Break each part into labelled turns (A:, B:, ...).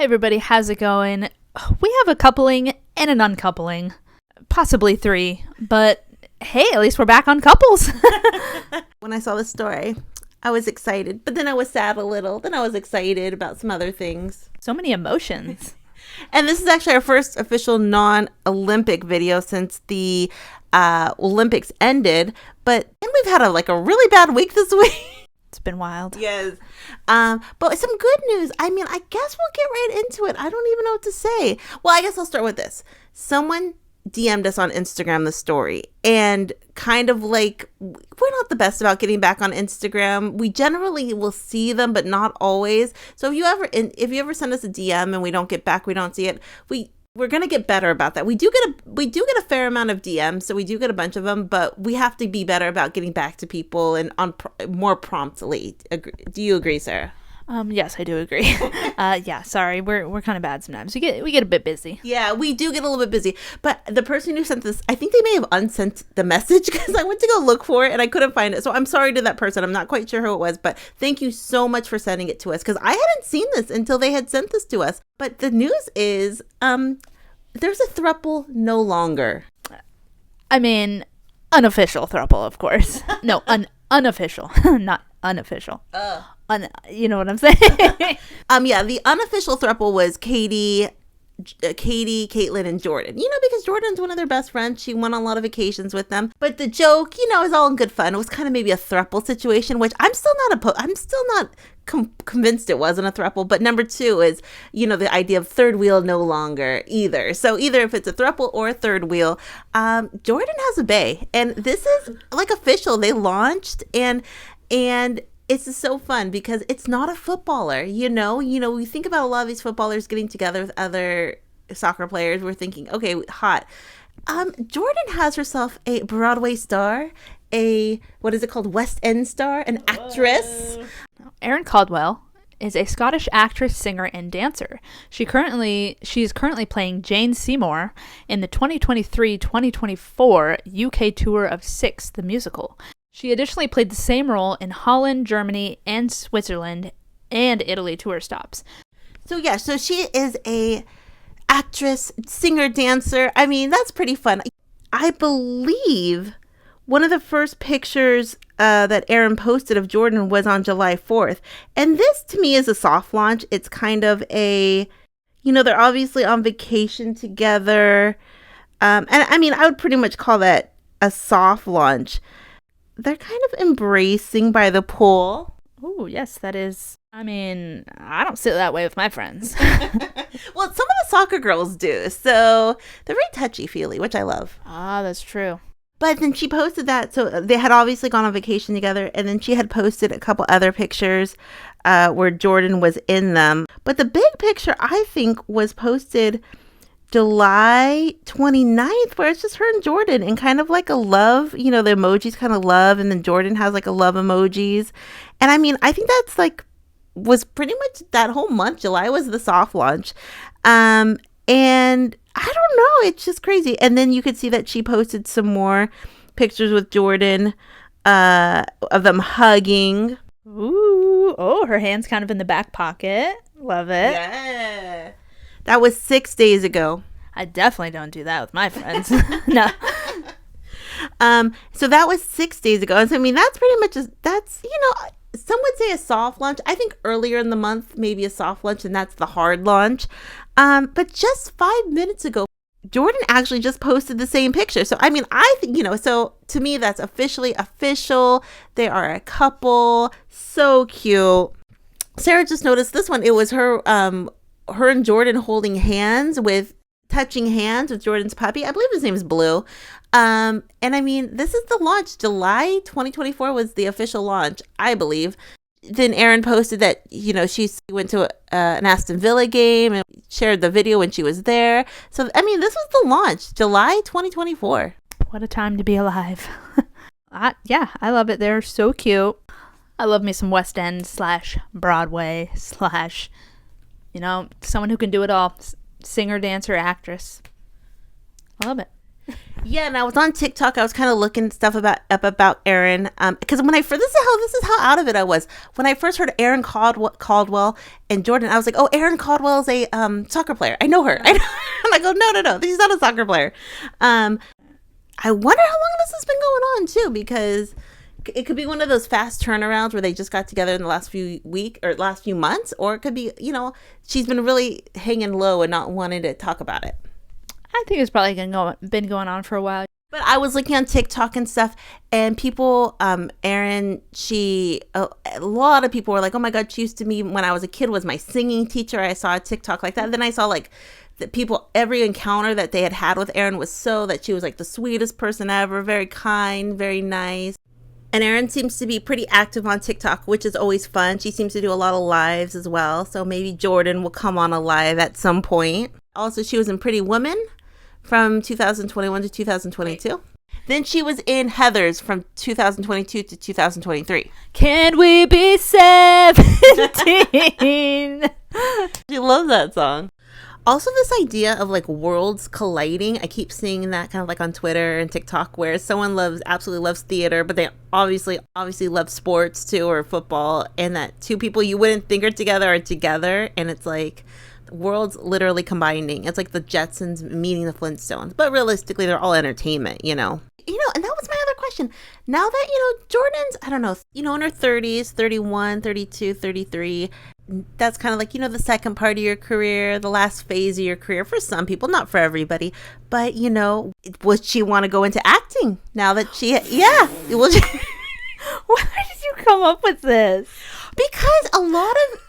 A: Hey everybody, how's it going? We have a coupling and an uncoupling. Possibly 3, but hey, at least we're back on couples.
B: When I saw the story, I was excited, but then I was sad a little. Then I was excited about some other things.
A: So many emotions.
B: And this is actually our first official non-Olympic video since the Olympics ended. And we've had a really bad week this week.
A: It's been wild.
B: Yes. But some good news. I guess we'll get right into it. I don't even know what to say. Well, I guess I'll start with this. Someone DM'd us on Instagram the story, and we're not the best about getting back on Instagram. We generally will see them, but not always. So if you ever send us a DM and we don't get back, we don't see it, we're going to get better about that. We do get a fair amount of DMs, so we do get a bunch of them, but we have to be better about getting back to people and more promptly. Do you agree, Sara?
A: Yes, I do agree. Yeah, sorry, we're kind of bad sometimes. We get a bit busy.
B: Yeah, we do get a little bit busy. But the person who sent this, I think they may have unsent the message because I went to go look for it and I couldn't find it. So I'm sorry to that person. I'm not quite sure who it was, but thank you so much for sending it to us because I hadn't seen this until they had sent this to us. But the news is, there's a throuple no longer.
A: I mean, unofficial throuple, of course. No, unofficial, not unofficial. You know what I'm saying?
B: Yeah, the unofficial throuple was Katie, Caitlin, and Jordan. Because Jordan's one of their best friends. She went on a lot of vacations with them. But the joke, is all in good fun. It was kind of maybe a throuple situation, which I'm still not convinced it wasn't a throuple. But number 2 is, the idea of third wheel no longer either. So either if it's a throuple or a third wheel, Jordan has a bae, and this is official. They launched and it's just so fun because it's not a footballer, we think about a lot of these footballers getting together with other soccer players. We're thinking, okay, hot. Jordan has herself a Broadway star, what is it called? West End star, an actress.
A: Erin Caldwell is a Scottish actress, singer, and dancer. She's currently playing Jane Seymour in the 2023-2024 UK tour of Six, the musical. She additionally played the same role in Holland, Germany, and Switzerland and Italy tour stops.
B: So she is a actress, singer, dancer. That's pretty fun. I believe one of the first pictures that Erin posted of Jordan was on July 4th. And this to me is a soft launch. It's kind of they're obviously on vacation together. And I would pretty much call that a soft launch. They're kind of embracing by the pool.
A: Oh, yes, that is. I don't sit that way with my friends.
B: Well, some of the soccer girls do. So they're very touchy-feely, which I love.
A: Ah, that's true.
B: But then she posted that. So they had obviously gone on vacation together. And then she had posted a couple other pictures where Jordan was in them. But the big picture, I think, was posted July 29th, where it's just her and Jordan and kind of like a love, the emojis kind of love, and then Jordan has a love emojis. And I think that's was pretty much that whole month. July was the soft launch. And I don't know, it's just crazy. And then you could see that she posted some more pictures with Jordan of them hugging.
A: Ooh, oh, her hand's kind of in the back pocket. Love it.
B: Yeah. That was 6 days ago.
A: I definitely don't do that with my friends. No.
B: So that was 6 days ago. And so, that's pretty much, some would say a soft launch. I think earlier in the month, maybe a soft launch, and that's the hard launch. But just 5 minutes ago, Jordan actually just posted the same picture. So, I think, so to me, that's officially official. They are a couple. So cute. Sara just noticed this one. It was her and Jordan holding touching hands with Jordan's puppy. I believe his name is Blue. And this is the launch. July 2024 was the official launch, I believe. Then Erin posted that, she went to an Aston Villa game and shared the video when she was there. So, this was the launch, July 2024.
A: What a time to be alive. Yeah, I love it. They're so cute. I love me some West End / Broadway / someone who can do it all. Singer, dancer, actress. I love it.
B: Yeah, and I was on TikTok. I was kind of looking stuff about Erin, because when this is how out of it I was. When I first heard Erin Caldwell and Jordan, I was like, oh, Erin Caldwell is a soccer player. I know her. I'm like, oh no, she's not a soccer player. I wonder how long this has been going on too, because it could be one of those fast turnarounds where they just got together in the last few months, or it could be, she's been really hanging low and not wanting to talk about it.
A: I think it's probably been going on for a while.
B: But I was looking on TikTok and stuff, and people, Erin, a lot of people were like, oh my God, she used to me when I was a kid, was my singing teacher. I saw a TikTok like that. Then I saw like that people, every encounter that they had with Erin was that she was like the sweetest person ever, very kind, very nice. And Erin seems to be pretty active on TikTok, which is always fun. She seems to do a lot of lives as well. So maybe Jordan will come on a live at some point. Also, she was in Pretty Woman from 2021 to 2022. Then she was in Heathers from 2022 to 2023.
A: Can we be 17?
B: She loves that song. Also, this idea of like worlds colliding, I keep seeing that kind of like on Twitter and TikTok, where someone absolutely loves theater, but they obviously love sports too, or football, and that two people you wouldn't think are together, and it's like worlds literally combining. It's like the Jetsons meeting the Flintstones, but realistically, they're all entertainment, and that was my other question. Now that, Jordan's, I don't know, in her 30s, 31, 32, 33, that's kind of like, the second part of your career, the last phase of your career for some people, not for everybody. But, would she want to go into acting now that Why
A: did you come up with this?
B: Because a lot of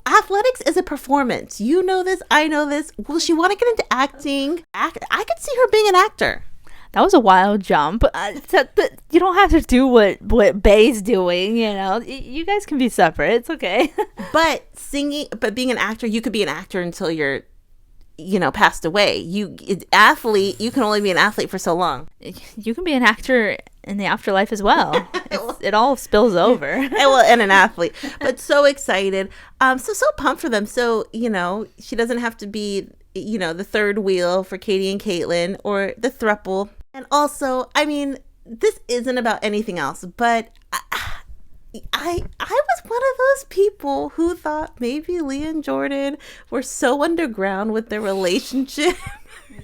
B: athletics is a performance. You know this, I know this. Will she want to get into acting? I could see her being an actor.
A: That was a wild jump. You don't have to do what Bay's doing, You guys can be separate. It's okay. But being an actor, you could be an actor until you're, passed away. You can only be an athlete for so long. You can be an actor in the afterlife as well. It all spills over.
B: And an athlete. But so excited. So pumped for them. So, she doesn't have to be, the third wheel for Katie and Caitlin, or the throuple. And also, this isn't about anything else, but I was one of those people who thought maybe Leah and Jordan were so underground with their relationship.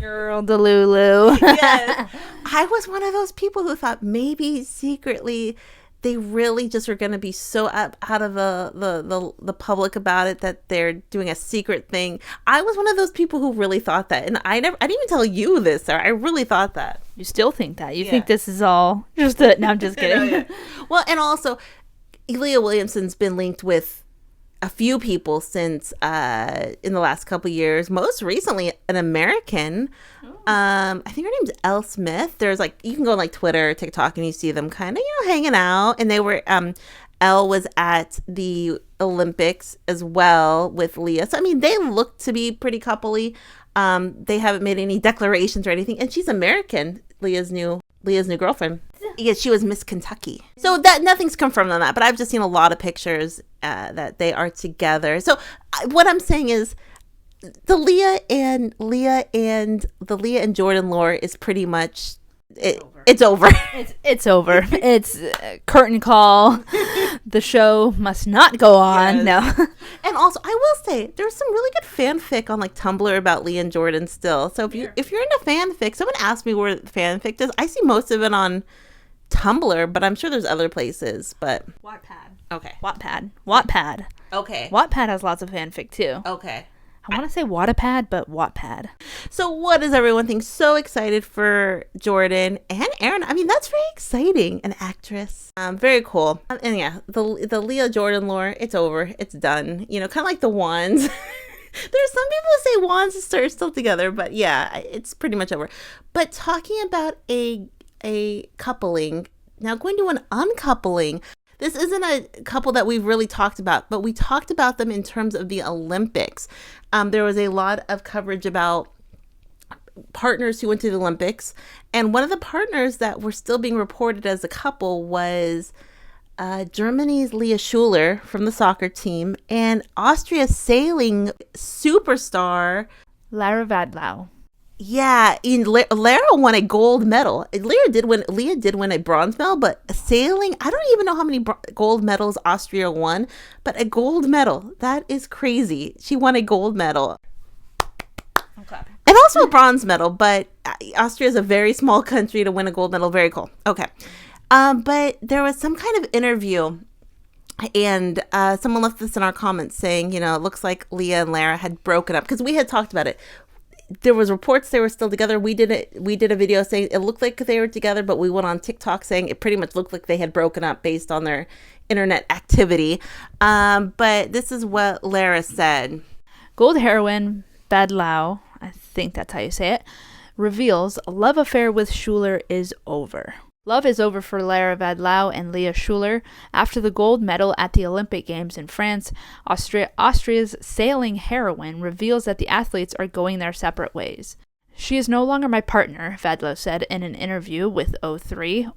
A: Girl, delulu.
B: Yes. I was one of those people who thought maybe secretly they really just are going to be so out of the public about it that they're doing a secret thing. I was one of those people who really thought that. And I didn't even tell you this, Sarah. I really thought that.
A: You still think that? You think this is all just no, I'm just kidding.
B: No, yeah. Well, and also, Leah Williamson's been linked with a few people since in the last couple years. Most recently, an American. I think her name's Elle Smith. There's you can go on Twitter or TikTok and you see them kind of, hanging out. And they were, Elle was at the Olympics as well with Leah. So, they look to be pretty coupley. They haven't made any declarations or anything. And she's American, Leah's new girlfriend. Yeah, she was Miss Kentucky. So that nothing's confirmed on that, but I've just seen a lot of pictures that they are together. So what I'm saying is the Leah and Jordan lore is pretty much it's over.
A: It's over. It's curtain call. The show must not go on. Yes. No.
B: And also, I will say there's some really good fanfic on Tumblr about Leah and Jordan still. So if you're into fanfic, someone asked me where fanfic is. I see most of it on Tumblr, but I'm sure there's other places. But
A: Wattpad.
B: Okay.
A: Wattpad.
B: Okay.
A: Wattpad has lots of fanfic too.
B: Okay.
A: I want to say Wattpad, but Wattpad.
B: So what does everyone think? So excited for Jordan and Erin. That's very exciting. An actress. Very cool. And yeah, the Leah Jordan lore, it's over. It's done. Kind of like the Wonze. There's some people who say Wonze are still together, but yeah, it's pretty much over. But talking about a coupling, now going to an uncoupling. This isn't a couple that we've really talked about, but we talked about them in terms of the Olympics. There was a lot of coverage about partners who went to the Olympics. And one of the partners that were still being reported as a couple was Germany's Leah Schüller from the soccer team and Austria's sailing superstar
A: Lara Vadlau.
B: Yeah, Lara won a gold medal. Leah did win a bronze medal, but sailing, I don't even know how many gold medals Austria won, but a gold medal, that is crazy. She won a gold medal. Okay. And also a bronze medal, but Austria is a very small country to win a gold medal. Very cool. Okay. But there was some kind of interview, and someone left this in our comments saying, it looks like Leah and Lara had broken up, because we had talked about it. There was reports they were still together. We did a video saying it looked like they were together, but we went on TikTok saying it pretty much looked like they had broken up based on their internet activity. But this is what Lara said.
C: Gold heroine Vadlau, I think that's how you say it, reveals love affair with Schüller is over. Love is over for Lara Vadlau and Leah Schüller. After the gold medal at the Olympic Games in France, Austria's sailing heroine reveals that the athletes are going their separate ways. She is no longer my partner, Vadlau said in an interview with O3,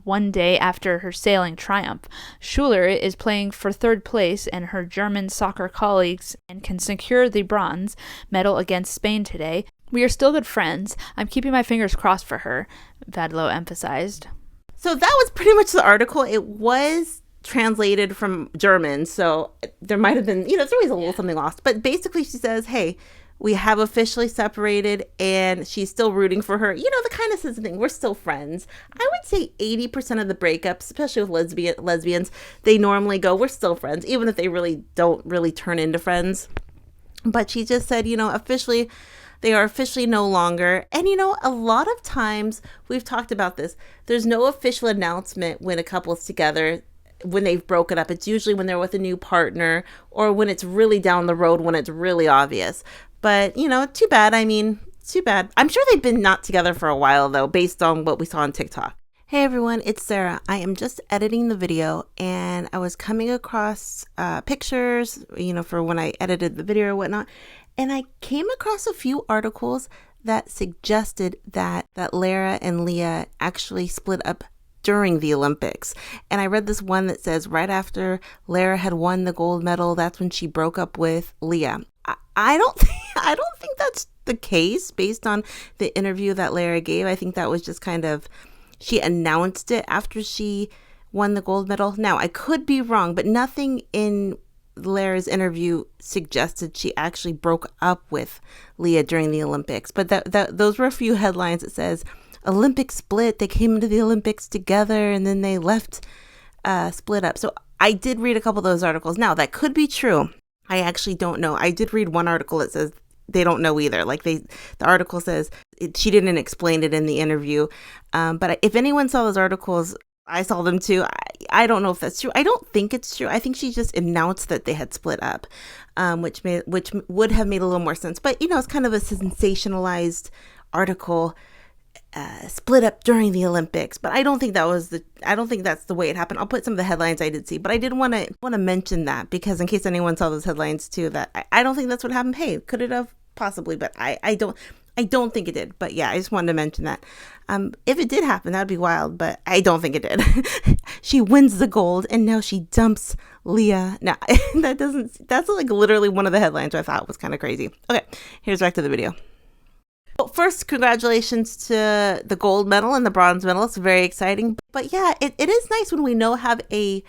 C: one day after her sailing triumph. Schüller is playing for third place and her German soccer colleagues and can secure the bronze medal against Spain today. We are still good friends. I'm keeping my fingers crossed for her, Vadlau emphasized.
B: So that was pretty much the article. It was translated from German, so there might have been, there's always a little something lost. But basically she says, hey, we have officially separated and she's still rooting for her. The kind of says the thing, we're still friends. I would say 80% of the breakups, especially with lesbians, they normally go, we're still friends, even if they really don't really turn into friends. But she just said, officially, they are officially no longer. And, a lot of times we've talked about this. There's no official announcement when a couple's together, when they've broken up. It's usually when they're with a new partner or when it's really down the road, when it's really obvious. But, too bad. Too bad. I'm sure they've been not together for a while, though, based on what we saw on TikTok. Hey, everyone. It's Sara. I am just editing the video, and I was coming across pictures, for when I edited the video or whatnot. And I came across a few articles that suggested that Lara and Leah actually split up during the Olympics. And I read this one that says right after Lara had won the gold medal, that's when she broke up with Leah. I don't think that's the case based on the interview that Lara gave. I think that was just kind of, she announced it after she won the gold medal. Now, I could be wrong, but nothing in Lara's interview suggested she actually broke up with Leah during the Olympics. But those were a few headlines that says Olympic split. They came into the Olympics together and then they left, split up. So I did read a couple of those articles. Now, that could be true. I actually don't know. I did read one article that says they don't know either. The article says she didn't explain it in the interview. But if anyone saw those articles, I saw them too. I don't know if that's true. I don't think it's true. I think she just announced that they had split up, which would have made a little more sense. But, it's kind of a sensationalized article, split up during the Olympics. But I don't think that's the way it happened. I'll put some of the headlines I did see. But I did want to mention that because in case anyone saw those headlines too, that I don't think that's what happened. Hey, could it have? Possibly, but I don't think it did. But yeah, I just wanted to mention that. If it did happen, that'd be wild, but I don't think it did. She wins the gold and now she dumps Leah. Now, that's like literally one of the headlines I thought was kind of crazy. Okay, here's back to the video. Well, first, congratulations to the gold medal and the bronze medal. It's very exciting. But yeah, it is nice when we have a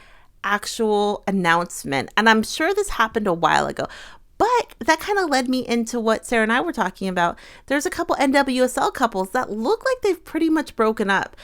B: actual announcement. And I'm sure this happened a while ago. But that kind of led me into what Sara and I were talking about. There's a couple NWSL couples that look like they've pretty much broken up.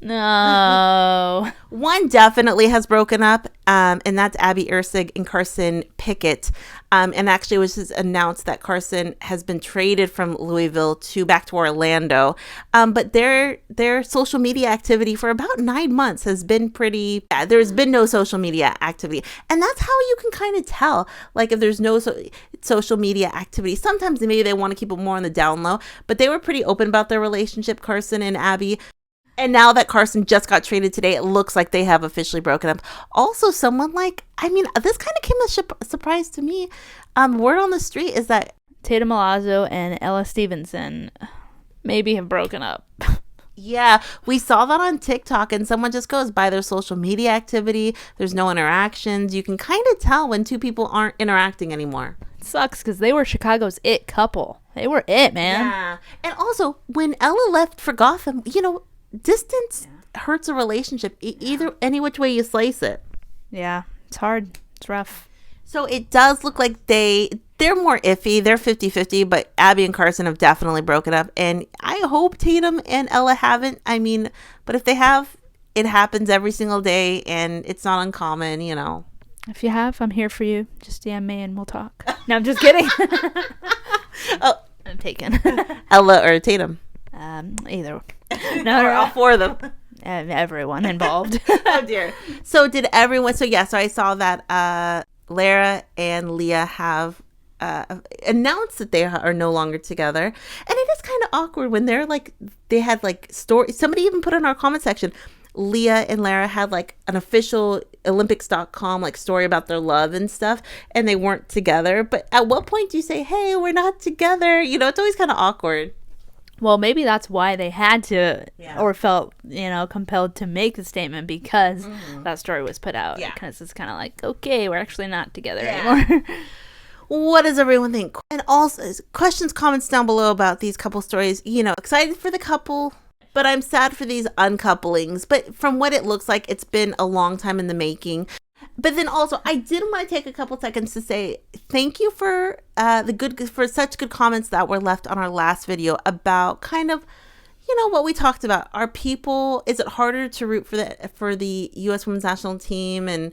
C: No.
B: One definitely has broken up, and that's Erceg and Carson Pickett. And actually it was just announced that Carson has been traded from Louisville back to Orlando. But their social media activity for about 9 months has been pretty bad. There's been no social media activity. And that's how you can kind of tell, if there's no social media activity. Sometimes maybe they want to keep it more on the down low, but they were pretty open about their relationship, Carson and Abby. And now that Carson just got traded today, it looks like they have officially broken up. Also, someone this kind of came as a surprise to me. Word on the street is that
C: Tatum Milazzo and Elle Stevenson maybe have broken up.
B: Yeah, we saw that on TikTok, and someone just goes by their social media activity. There's no interactions. You can kind of tell when two people aren't interacting anymore.
C: sucks because they were Chicago's it couple. They were it, man.
B: Yeah. And also, when Ella left for Gotham, distance hurts a relationship, either any which way you slice it.
C: Yeah, it's hard. It's rough.
B: So it does look like they're more iffy. They're 50-50, but Abby and Carson have definitely broken up. And I hope Tatum and Ella haven't. I mean, but if they have, it happens every single day, and it's not uncommon,
C: If you have, I'm here for you. Just DM me and we'll talk. No, I'm just kidding.
B: Oh,
C: I'm taken.
B: Ella or Tatum?
C: Either.
B: No, or all four of them.
C: Everyone involved.
B: Oh dear. So did everyone? So I saw that Lara and Leah have announced that they are no longer together, and it is kind of awkward when they had story. Somebody even put in our comment section, Leah and Lara had an official Olympics.com story about their love and stuff, and they weren't together. But at what point do you say, hey, we're not together? It's always kind of awkward.
C: Well, maybe that's why they had to or felt, compelled to make the statement, because that story was put out.
B: Yeah.
C: Because it's kind of okay, we're actually not together anymore.
B: What does everyone think? And also, questions, comments down below about these couple stories. Excited for the couple, but I'm sad for these uncouplings. But from what it looks like, it's been a long time in the making. But then also, I did want to take a couple seconds to say thank you for for such good comments that were left on our last video about kind of, what we talked about. Are people? Is it harder to root for the U.S. Women's National Team and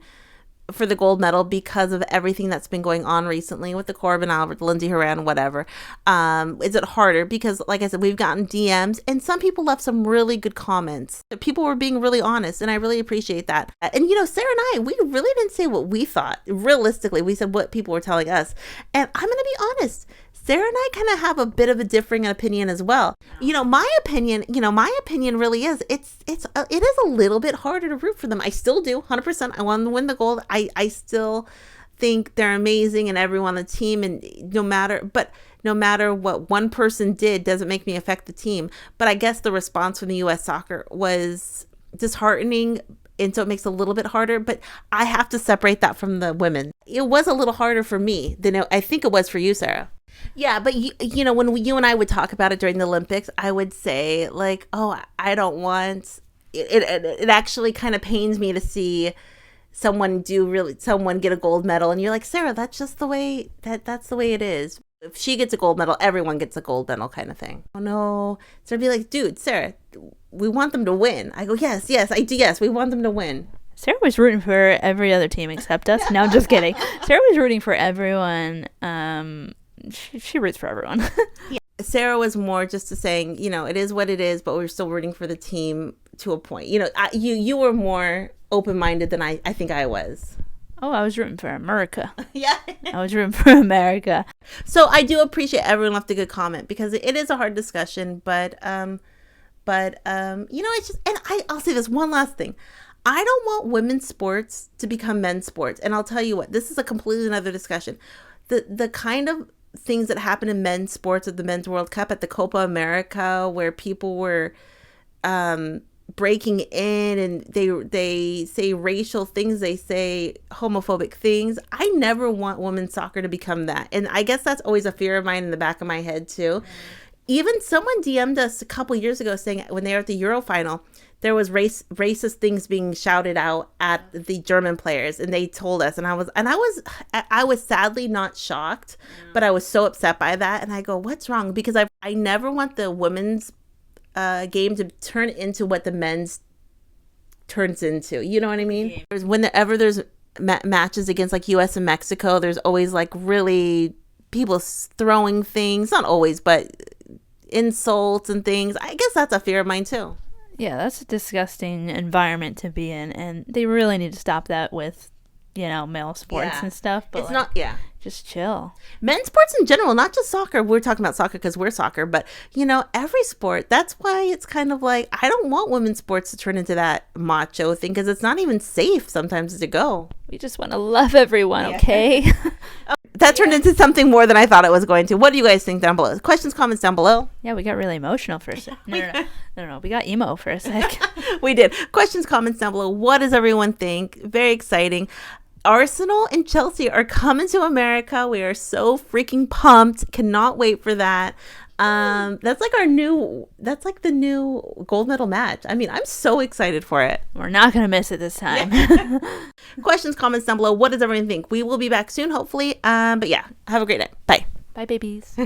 B: for the gold medal because of everything that's been going on recently with the Corbin Albert, Lindsey Horan, whatever? Is it harder? Because like I said, we've gotten DMs and some people left some really good comments. People were being really honest, and I really appreciate that. And Sara and I, we really didn't say what we thought. Realistically, we said what people were telling us. And I'm going to be honest, Sara and I kind of have a bit of a differing opinion as well. My opinion really is it is a little bit harder to root for them. I still do, 100%. I want them to win the gold. I still think they're amazing and everyone on the team, and no matter what one person did doesn't make me affect the team. But I guess the response from the U.S. soccer was disheartening, and so it makes it a little bit harder. But I have to separate that from the women. It was a little harder for me than I think it was for you, Sara. Yeah, but when you and I would talk about it during the Olympics, I would say oh, I don't want it. It actually kind of pains me to see someone get a gold medal, and you're like, Sara, that's just the way that's the way it is. If she gets a gold medal, everyone gets a gold medal, kind of thing. Oh no, so I'd be like, dude, Sara, we want them to win. I go, yes, I do, yes, we want them to win.
C: Sara was rooting for every other team except us. No, I'm just kidding. Sara was rooting for everyone. She roots for everyone.
B: Yeah. Sara was more just to saying, it is what it is, but we're still rooting for the team to a point. You were more open-minded than I think I was.
C: Oh, I was rooting for America.
B: Yeah.
C: I was rooting for America.
B: So I do appreciate everyone left a good comment, because it is a hard discussion, but it's just, and I'll say this one last thing. I don't want women's sports to become men's sports. And I'll tell you what, this is a completely another discussion. The kind of things that happen in men's sports at the Men's World Cup, at the Copa America, where people were breaking in and they say racial things, they say homophobic things. I never want women's soccer to become that. And I guess that's always a fear of mine in the back of my head too. Even someone DM'd us a couple years ago saying when they were at the Euro final, there was racist things being shouted out at the German players, and they told us, and I was sadly not shocked, but I was so upset by that, and I go, what's wrong? Because I never want the women's game to turn into what the men's turns into. You know what I mean? Whenever there's matches against U.S. and Mexico, there's always really people throwing things, not always, but insults and things. I guess that's a fear of mine too.
C: Yeah, that's a disgusting environment to be in, and they really need to stop that with, male sports and stuff. But
B: it's not,
C: just chill.
B: Men's sports in general, not just soccer. We're talking about soccer because we're soccer, but every sport. That's why it's kind of I don't want women's sports to turn into that macho thing, because it's not even safe sometimes to go.
C: We just want to love everyone, okay?
B: That turned into something more than I thought it was going to. What do you guys think down below? Questions, comments down below.
C: Yeah, we got really emotional for a sec. No. We got emo for a sec.
B: We did. Questions, comments down below. What does everyone think? Very exciting. Arsenal and Chelsea are coming to America. We are so freaking pumped. Cannot wait for that. That's like the new gold medal match. I mean, I'm so excited for it.
C: We're not going to miss it this time.
B: Yeah. Questions, comments down below. What does everyone think? We will be back soon, hopefully. But yeah, have a great night. Bye.
C: Bye, babies.